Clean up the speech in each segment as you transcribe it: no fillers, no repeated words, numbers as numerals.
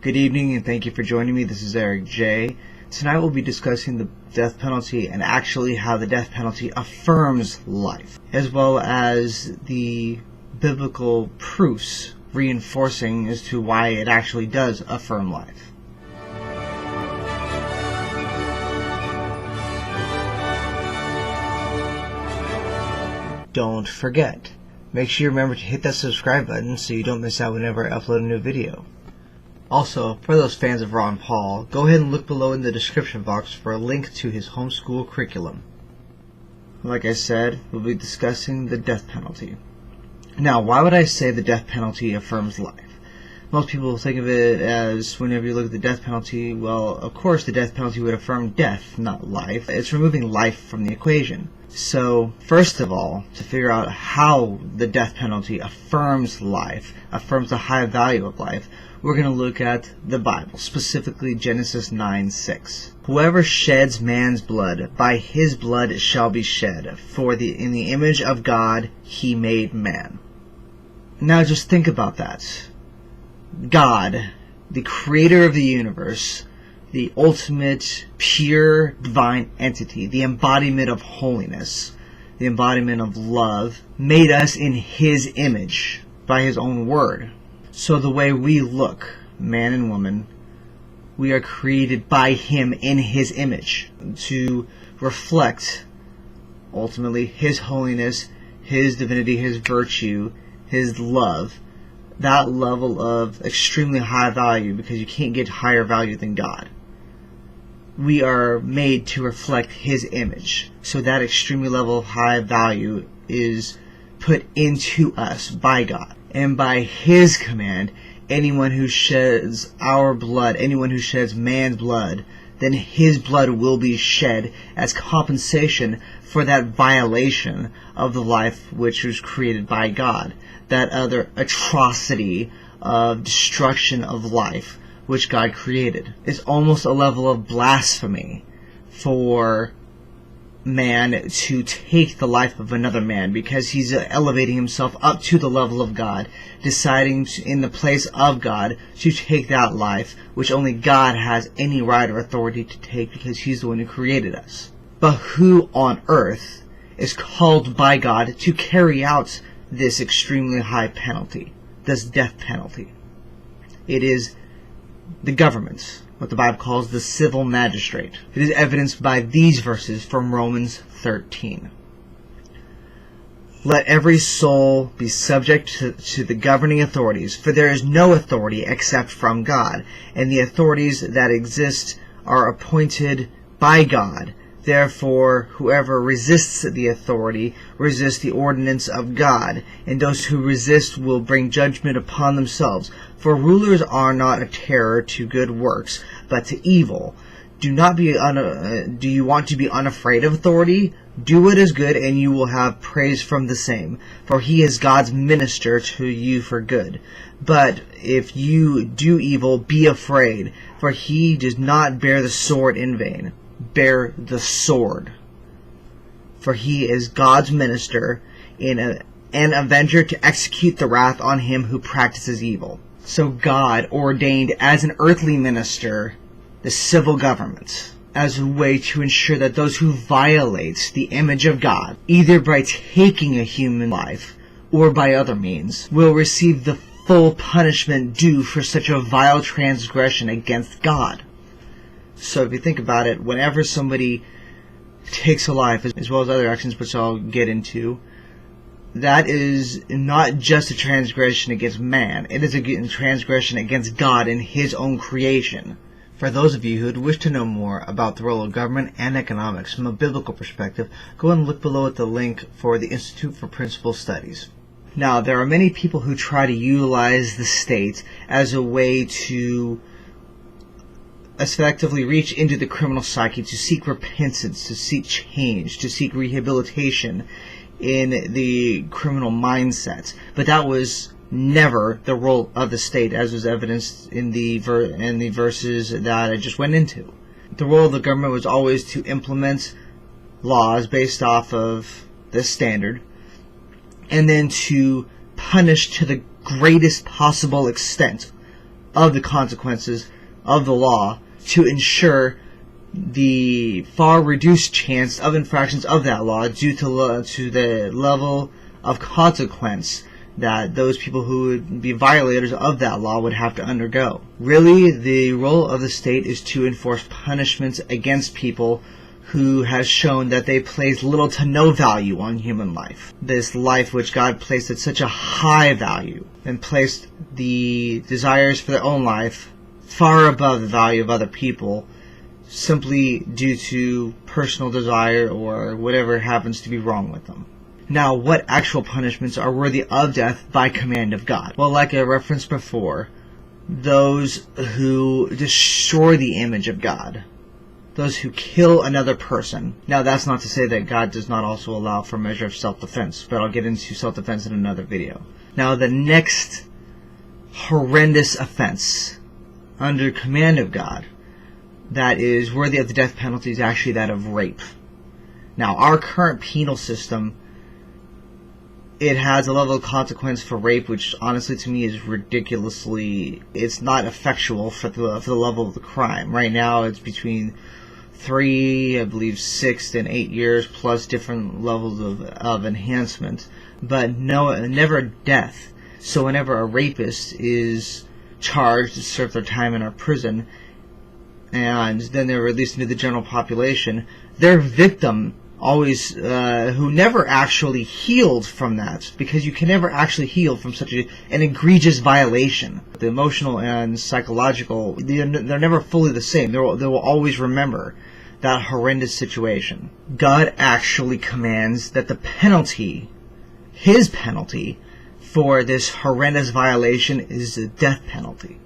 Good evening and thank you for joining me. This is Eric J. Tonight we'll be discussing the death penalty and actually how the death penalty affirms life, as well as the biblical proofs reinforcing as to why it actually does affirm life. Don't forget, make sure you remember to hit that subscribe button so you don't miss out whenever I upload a new video. Also, for those fans of Ron Paul, go ahead and look below in the description box for a link to his homeschool curriculum. Like I said, we'll be discussing the death penalty. Now, why would I say the death penalty affirms life? Most people think of it as, whenever you look at the death penalty, well, of course the death penalty would affirm death, not life. It's removing life from the equation. So, first of all, to figure out how the death penalty affirms life, affirms the high value of life, we're going to look at the Bible, specifically Genesis 9:6. Whoever sheds man's blood, by his blood shall be shed, for in the image of God he made man. Now just think about that. God, the creator of the universe, the ultimate, pure, divine entity, the embodiment of holiness, the embodiment of love, made us in his image by his own word. So the way we look, man and woman, we are created by him in his image to reflect, ultimately, his holiness, his divinity, his virtue, his love. That level of extremely high value, because you can't get higher value than God. We are made to reflect his image. So that extremely level of high value is put into us by God. And by his command, anyone who sheds our blood, anyone who sheds man's blood, then his blood will be shed as compensation for that violation of the life which was created by God. That other atrocity of destruction of life which God created. It's almost a level of blasphemy for man to take the life of another man, because he's elevating himself up to the level of God, deciding in the place of God to take that life which only God has any right or authority to take, because he's the one who created us. But who on earth is called by God to carry out this extremely high penalty, this death penalty? It is the government, what the Bible calls the civil magistrate. It is evidenced by these verses from Romans 13. Let every soul be subject to the governing authorities, for there is no authority except from God, and the authorities that exist are appointed by God. Therefore, whoever resists the authority resists the ordinance of God, and those who resist will bring judgment upon themselves. For rulers are not a terror to good works, but to evil. Do you want to be unafraid of authority? Do what is good, and you will have praise from the same, for he is God's minister to you for good. But if you do evil, be afraid, for he does not bear the sword in vain. Bear the sword, for he is God's minister, an avenger to execute the wrath on him who practices evil. So God ordained as an earthly minister the civil government as a way to ensure that those who violate the image of God, either by taking a human life or by other means, will receive the full punishment due for such a vile transgression against God. So if you think about it, whenever somebody takes a life, as well as other actions which I'll get into, that is not just a transgression against man. It is a transgression against God and his own creation. For those of you who would wish to know more about the role of government and economics from a biblical perspective, go and look below at the link for the Institute for Principal Studies. Now, there are many people who try to utilize the state as a way to effectively reach into the criminal psyche, to seek repentance, to seek change, to seek rehabilitation in the criminal mindset. But that was never the role of the state, as was evidenced in the verses that I just went into. The role of the government was always to implement laws based off of this standard, and then to punish to the greatest possible extent of the consequences of the law to ensure the far reduced chance of infractions of that law due to the level of consequence that those people who would be violators of that law would have to undergo. Really, the role of the state is to enforce punishments against people who has shown that they place little to no value on human life. This life which God placed at such a high value, and placed the desires for their own life far above the value of other people, simply due to personal desire or whatever happens to be wrong with them. Now, what actual punishments are worthy of death by command of God? Well, like I referenced before, those who destroy the image of God, those who kill another person. Now, that's not to say that God does not also allow for a measure of self-defense, but I'll get into self-defense in another video. Now, the next horrendous offense under command of God that is worthy of the death penalty is actually that of rape. Now, our current penal system, it has a level of consequence for rape which honestly to me is ridiculously, it's not effectual for the level of the crime. Right now it's between 3, I believe 6 and 8 years plus different levels of enhancement, but never death. So whenever a rapist is charged to serve their time in our prison and then they're released into the general population, their victim always who never actually healed from that, because you can never actually heal from such an egregious violation. The emotional and psychological, they're never fully the same. They will always remember that horrendous situation. God actually commands that the penalty, his penalty, for this horrendous violation is the death penalty.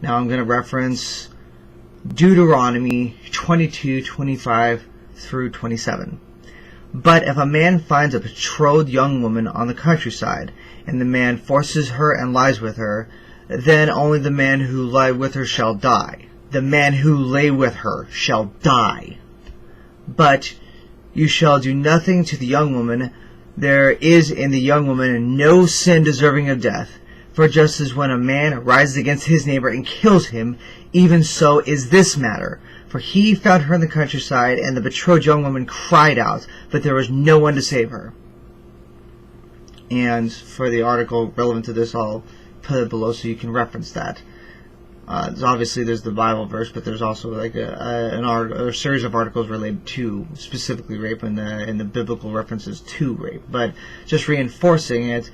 Now I'm going to reference Deuteronomy 22:25 through 27. But if a man finds a betrothed young woman on the countryside, and the man forces her and lies with her, then only the man who lay with her shall die. The man who lay with her shall die. But you shall do nothing to the young woman. There is in the young woman no sin deserving of death. For just as when a man rises against his neighbor and kills him, even so is this matter. For he found her in the countryside, and the betrothed young woman cried out, but there was no one to save her. And for the article relevant to this, I'll put it below so you can reference that. Obviously there's the Bible verse, but there's also like a series of articles related to specifically rape and the biblical references to rape. But just reinforcing it,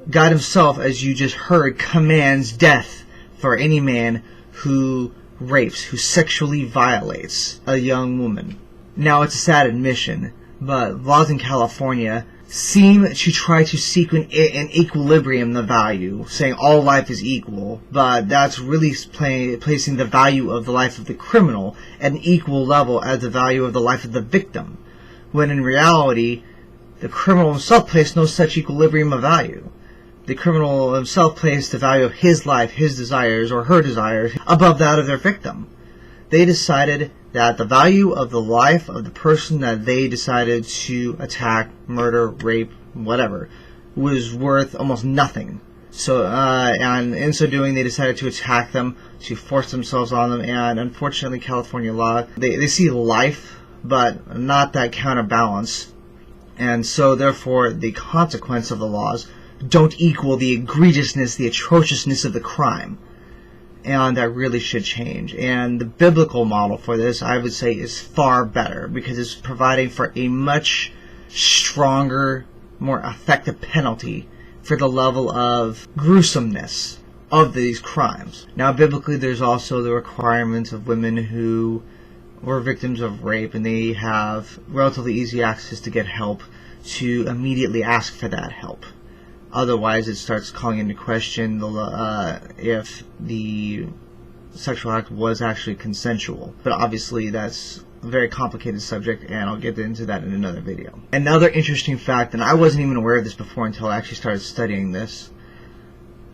God himself, as you just heard, commands death for any man who rapes, who sexually violates a young woman. Now, it's a sad admission, but laws in California seem to try to seek an equilibrium the value, saying all life is equal, but that's really placing the value of the life of the criminal at an equal level as the value of the life of the victim, when in reality, the criminal himself placed no such equilibrium of value. The criminal himself placed the value of his life, his desires, or her desires, above that of their victim. They decided that the value of the life of the person that they decided to attack, murder, rape, whatever, was worth almost nothing. So, and in so doing, they decided to attack them, to force themselves on them, and unfortunately, California law, they see life, but not that counterbalance. And so, therefore, the consequence of the laws don't equal the egregiousness, the atrociousness of the crime. And that really should change. And the biblical model for this, I would say, is far better, because it's providing for a much stronger, more effective penalty for the level of gruesomeness of these crimes. Now, biblically, there's also the requirement of women who were victims of rape, and they have relatively easy access to get help, to immediately ask for that help. Otherwise, it starts calling into question if the sexual act was actually consensual. But obviously, that's a very complicated subject, and I'll get into that in another video. Another interesting fact, and I wasn't even aware of this before until I actually started studying this,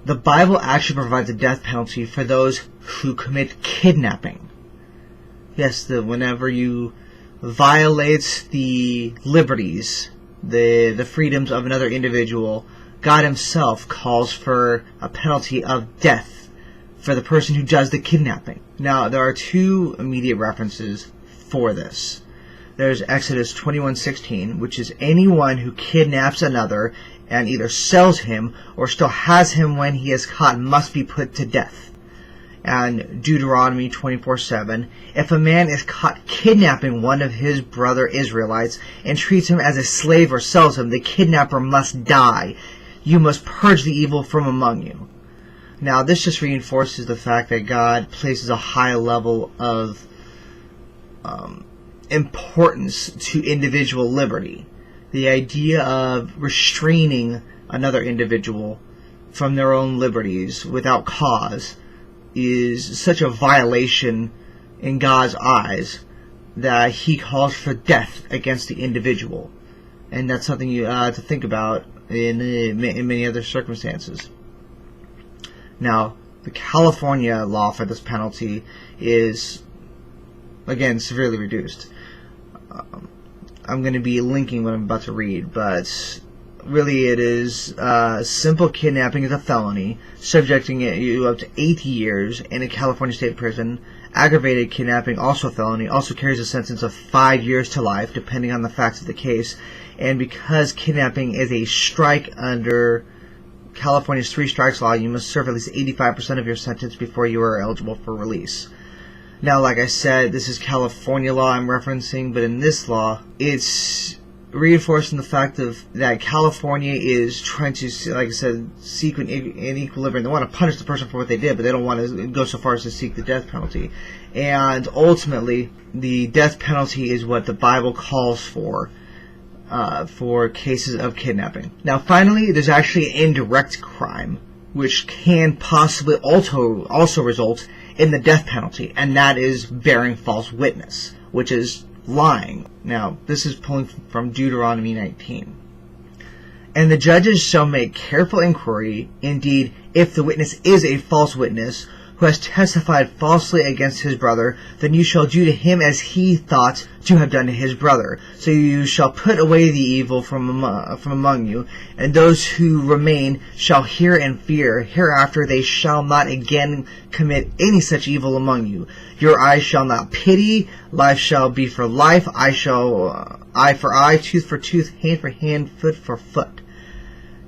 the Bible actually provides a death penalty for those who commit kidnapping. Yes, whenever you violate the liberties, the freedoms of another individual, God himself calls for a penalty of death for the person who does the kidnapping. Now, there are two immediate references for this. There's Exodus 21:16, which is anyone who kidnaps another and either sells him or still has him when he is caught must be put to death. And Deuteronomy 24:7, if a man is caught kidnapping one of his brother Israelites and treats him as a slave or sells him, the kidnapper must die. You must purge the evil from among you. Now, this just reinforces the fact that God places a high level of importance to individual liberty. The idea of restraining another individual from their own liberties without cause is such a violation in God's eyes that he calls for death against the individual. And that's something you to think about in many other circumstances. Now, the California law for this penalty is, again, severely reduced. I'm going to be linking what I'm about to read, but really it is simple kidnapping is a felony, subjecting you up to 8 years in a California state prison. Aggravated kidnapping, also a felony, also carries a sentence of 5 years to life, depending on the facts of the case. And because kidnapping is a strike under California's 3 strikes law, you must serve at least 85% of your sentence before you are eligible for release. Now, like I said, this is California law I'm referencing, but in this law, it's reinforcing the fact that California is trying to, like I said, seek an equilibrium. They want to punish the person for what they did, but they don't want to go so far as to seek the death penalty. And ultimately, the death penalty is what the Bible calls for cases of kidnapping. Now, finally, there's actually an indirect crime, which can possibly also result in the death penalty, and that is bearing false witness, which is lying. Now, this is pulling from Deuteronomy 19. And the judges shall make careful inquiry, indeed, if the witness is a false witness, who has testified falsely against his brother, then you shall do to him as he thought to have done to his brother. So you shall put away the evil from among you, and those who remain shall hear and fear. Hereafter they shall not again commit any such evil among you. Your eyes shall not pity, life shall be for life, eye for eye, tooth for tooth, hand for hand, foot for foot.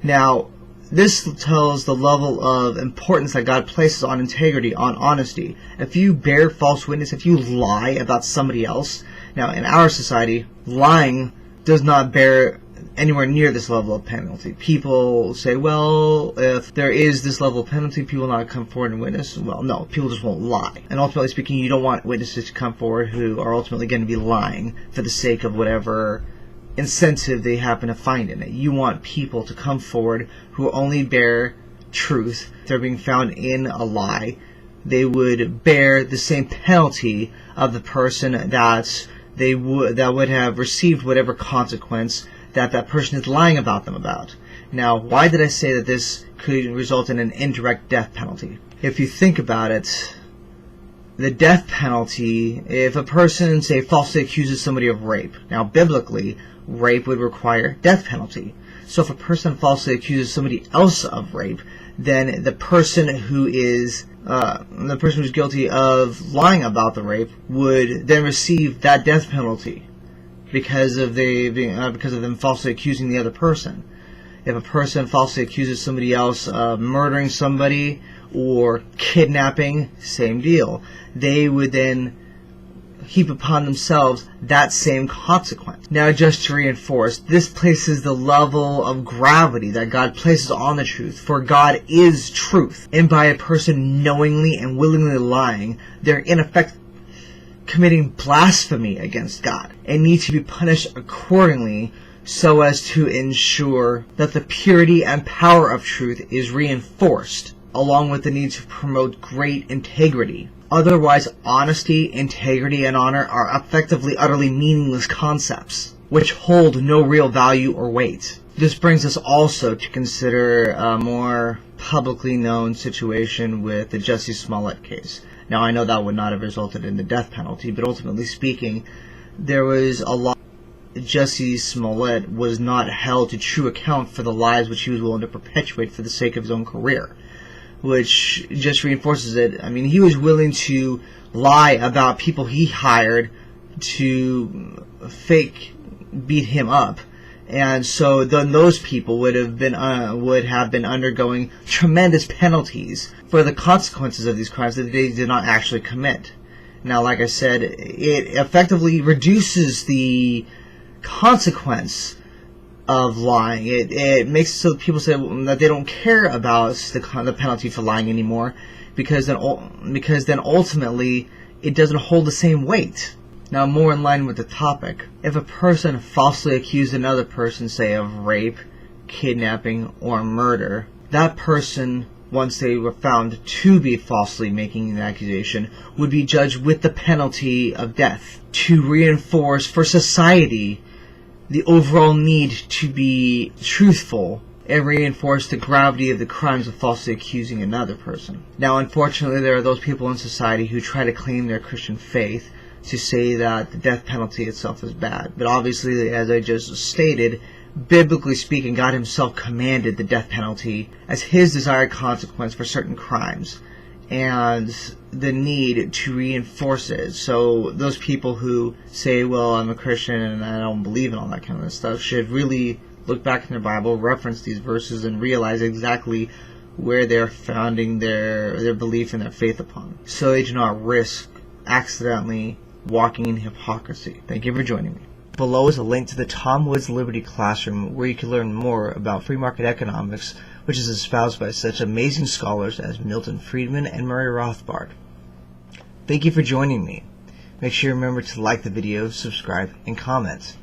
Now, this tells the level of importance that God places on integrity, on honesty. If you bear false witness, if you lie about somebody else, now in our society, lying does not bear anywhere near this level of penalty. People say, well, if there is this level of penalty, people will not come forward and witness. Well, no, people just won't lie. And ultimately speaking, you don't want witnesses to come forward who are ultimately going to be lying for the sake of whatever incentive they happen to find in it. You want people to come forward who only bear truth. If they're being found in a lie, they would bear the same penalty of the person that would have received whatever consequence that person is lying about them about. Now, why did I say that this could result in an indirect death penalty? If you think about it, the death penalty, if a person, say, falsely accuses somebody of rape, now biblically, rape would require death penalty. So if a person falsely accuses somebody else of rape, then the person who is guilty of lying about the rape would then receive that death penalty because of them falsely accusing the other person. If a person falsely accuses somebody else of murdering somebody or kidnapping, same deal. They would then heap upon themselves that same consequence. Now, just to reinforce, this places the level of gravity that God places on the truth, for God is truth. And by a person knowingly and willingly lying, they're in effect committing blasphemy against God and need to be punished accordingly, so as to ensure that the purity and power of truth is reinforced, along with the need to promote great integrity. Otherwise, honesty, integrity, and honor are effectively utterly meaningless concepts, which hold no real value or weight. This brings us also to consider a more publicly known situation with the Jussie Smollett case. Now, I know that would not have resulted in the death penalty, but ultimately speaking, there was a lot. Jussie Smollett was not held to true account for the lies which he was willing to perpetuate for the sake of his own career. which just reinforces it. I mean, he was willing to lie about people he hired to fake beat him up, and so then those people would have been undergoing tremendous penalties for the consequences of these crimes that they did not actually commit. Now, like I said, it effectively reduces the consequence of lying. It makes it so that people say that they don't care about the penalty for lying anymore, because then ultimately it doesn't hold the same weight. Now, more in line with the topic, if a person falsely accused another person, say, of rape, kidnapping, or murder, that person, once they were found to be falsely making an accusation, would be judged with the penalty of death, to reinforce for society the overall need to be truthful and reinforce the gravity of the crimes of falsely accusing another person. Now, unfortunately, there are those people in society who try to claim their Christian faith to say that the death penalty itself is bad. But obviously, as I just stated, biblically speaking, God himself commanded the death penalty as his desired consequence for certain crimes, and the need to reinforce it. So those people who say, well, I'm a Christian and I don't believe in all that kind of stuff, should really look back in their Bible, reference these verses, and realize exactly where they're founding their belief and their faith upon, so they do not risk accidentally walking in hypocrisy. Thank you for joining me. Below is a link to the Tom Woods Liberty Classroom, where you can learn more about free market economics, which is espoused by such amazing scholars as Milton Friedman and Murray Rothbard. Thank you for joining me. Make sure you remember to like the video, subscribe, and comment.